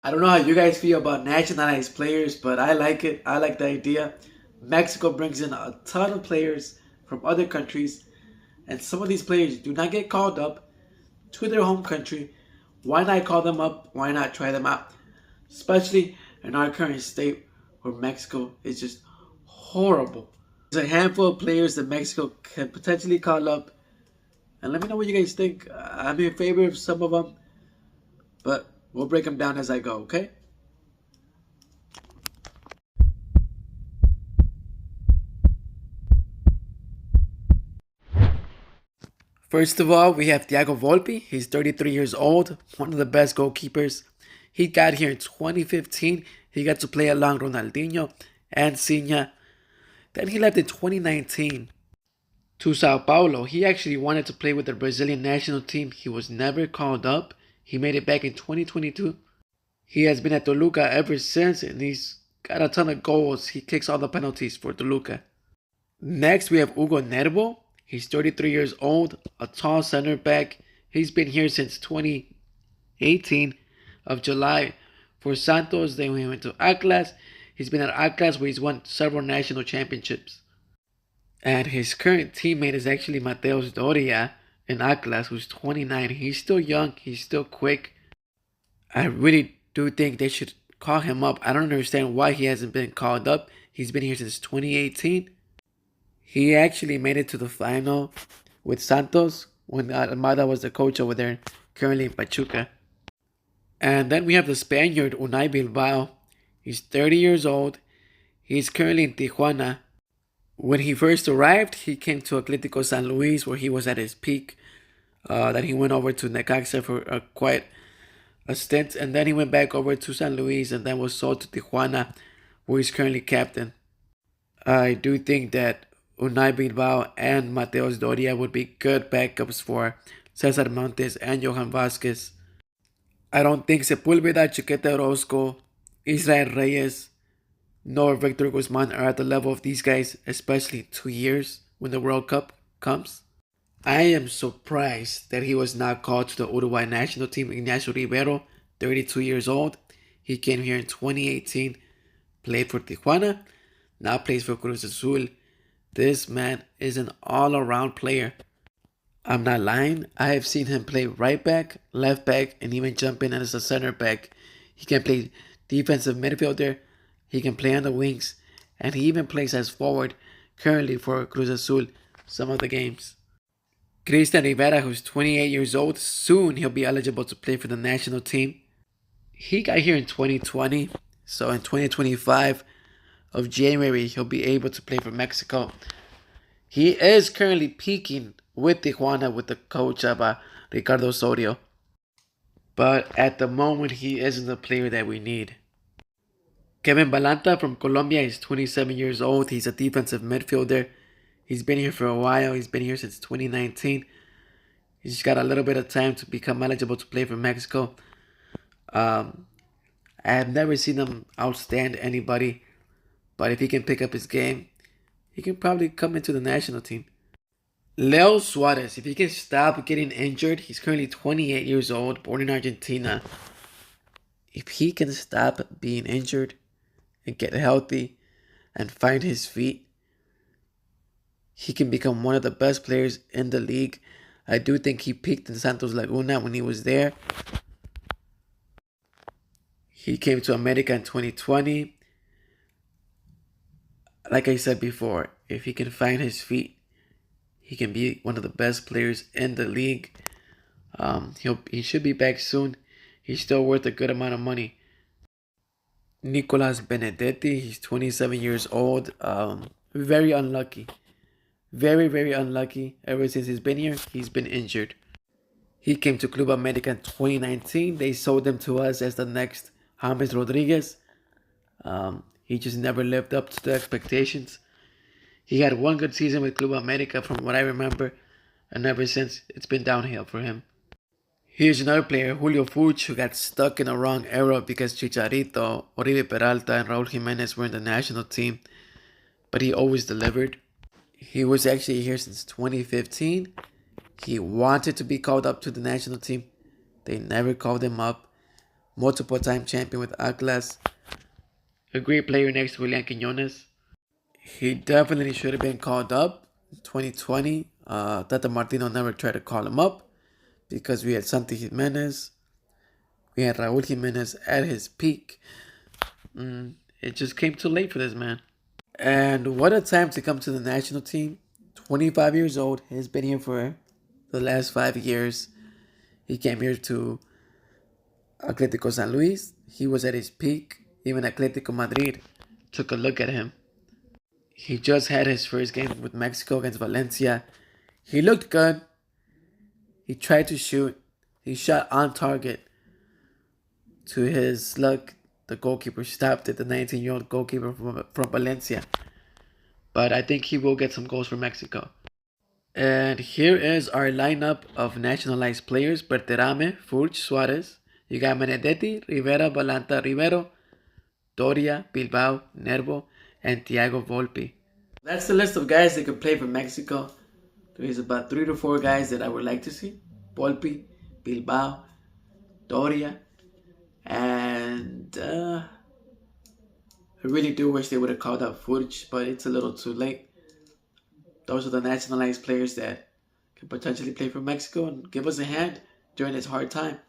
I don't know how you guys feel about nationalized players, but I like it. I like the idea. Mexico brings in a ton of players from other countries, and some of these players do not get called up to their home country. Why not call them up? Why not try them out? Especially in our current state where Mexico is just horrible. There's a handful of players that Mexico can potentially call up, and let me know what you guys think. I'm in favor of some of them, but we'll break them down as I go, okay? First of all, we have Thiago Volpi. He's 33 years old, one of the best goalkeepers. He got here in 2015. He got to play along Ronaldinho and Sinha. Then he left in 2019 to Sao Paulo. He actually wanted to play with the Brazilian national team. He was never called up. He made it back in 2022. He has been at Toluca ever since, and he's got a ton of goals. He kicks all the penalties for Toluca. Next, we have Hugo Nervo. He's 33 years old, a tall center back. He's been here since 2018 of July for Santos. Then we went to Atlas. He's been at Atlas where he's won several national championships. And his current teammate is actually Mateus Doria in Atlas, who's 29. He's still young. He's still quick. I really do think they should call him up. I don't understand why he hasn't been called up. He's been here since 2018. He actually made it to the final with Santos when Almada was the coach over there, currently in Pachuca. And then we have the Spaniard Unai Bilbao. He's 30 years old. He's currently in Tijuana. When he first arrived, he came to Atlético San Luis where he was at his peak. Then he went over to Necaxa for quite a stint, and then he went back over to San Luis and then was sold to Tijuana, where he's currently captain. I do think that Unai Bilbao and Mateus Doria would be good backups for Cesar Montes and Johan Vasquez. I don't think Sepulveda, Chiquete Orozco, Israel Reyes, nor Victor Guzman are at the level of these guys, especially in 2 years when the World Cup comes. I am surprised that he was not called to the Uruguay national team. Ignacio Rivero, 32 years old. He came here in 2018, played for Tijuana, now plays for Cruz Azul. This man is an all-around player. I'm not lying. I have seen him play right back, left back, and even jump in as a center back. He can play defensive midfielder. He can play on the wings, and he even plays as forward currently for Cruz Azul some of the games. Cristian Rivera, who's 28 years old, soon he'll be eligible to play for the national team. He got here in 2020, so in 2025 of January, he'll be able to play for Mexico. He is currently peaking with Tijuana with the coach of Ricardo Osorio. But at the moment, he isn't the player that we need. Kevin Balanta from Colombia is 27 years old. He's a defensive midfielder. He's been here for a while. He's been here since 2019. He's got a little bit of time to become eligible to play for Mexico. I have never seen him outstand anybody, but if he can pick up his game, he can probably come into the national team. Leo Suarez, if he can stop getting injured, he's currently 28 years old, born in Argentina. If he can stop being injured and get healthy and find his feet, he can become one of the best players in the league. I do think he peaked in Santos Laguna when he was there. He came to America in 2020. Like I said before, if he can find his feet, he can be one of the best players in the league. He should be back soon. He's still worth a good amount of money. Nicolas Benedetti, he's 27 years old. Very unlucky. Very, very unlucky. Ever since he's been here, he's been injured. He came to Club America in 2019. They sold him to us as the next James Rodriguez. He just never lived up to the expectations. He had one good season with Club America from what I remember, and ever since, it's been downhill for him. Here's another player, Julio Furch, who got stuck in the wrong era because Chicharito, Oribe Peralta, and Raul Jimenez were in the national team, but he always delivered. He was actually here since 2015. He wanted to be called up to the national team. They never called him up. multiple time champion with Atlas, a great player next to William Quinones. He definitely should have been called up in 2020. Tata Martino never tried to call him up because we had Santi Jimenez, we had Raul Jimenez at his peak. It just came too late for this man. And what a time to come to the national team. 25 years old. He's been here for the last 5 years. He came here to Atletico San Luis. He was at his peak. Even Atletico Madrid took a look at him. He just had his first game with Mexico against Valencia. He looked good. He tried to shoot. He shot on target. To his luck, the goalkeeper stopped it, the 19-year-old goalkeeper from Valencia. But I think he will get some goals for Mexico. And here is our lineup of nationalized players. Berterame, Furch, Suarez. You got Benedetti, Rivera, Balanta, Rivero, Doria, Bilbao, Nervo, and Thiago Volpi. That's the list of guys that could play for Mexico. There's about 3 to 4 guys that I would like to see. Volpi, Bilbao, Doria, and I really do wish they would have called up Furch, but it's a little too late. Those are the nationalized players that can potentially play for Mexico and give us a hand during this hard time.